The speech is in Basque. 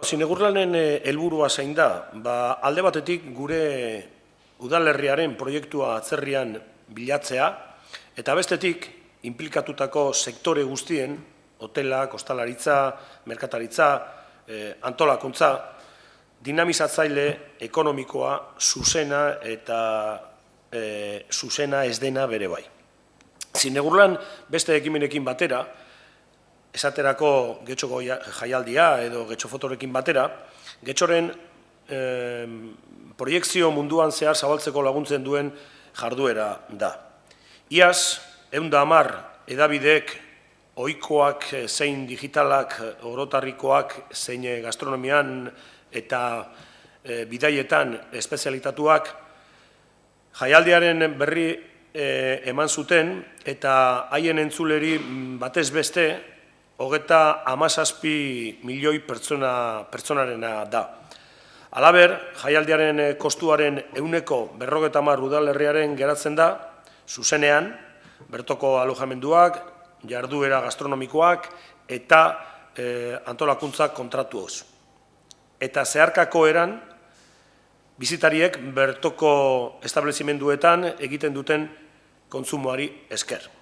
Zinegurlanen helburua zein da, alde batetik gure udalerriaren proiektua atzerrian bilatzea, eta bestetik inplikatutako sektore guztien, hotelak, ostalaritza, merkataritza, antolakuntza, dinamizatzaile ekonomikoa zuzena eta zuzena ez dena bere bai. Zinegurlan beste ekimenekin batera, esaterako Getxoko jaialdia edo Getxo fotorekin batera, Getxoren proiekzio munduan zehar zabaltzeko laguntzen duen jarduera da. Iaz, 110 edabideek ohikoak zein digitalak, orotarrikoak zein gastronomian eta bidaietan espezialitatuak jaialdiaren berri eman zuten eta haien entzuleri batez beste 37 milioi pertsonarena da. Halaber, jaialdiaren kostuaren 50% udalerriaren geratzen da, zuzenean, bertoko alojamenduak, jarduera gastronomikoak eta antolakuntza kontratuoz. Eta zeharkako eran, bizitariek bertoko establezimenduetan egiten duten kontsumoari esker.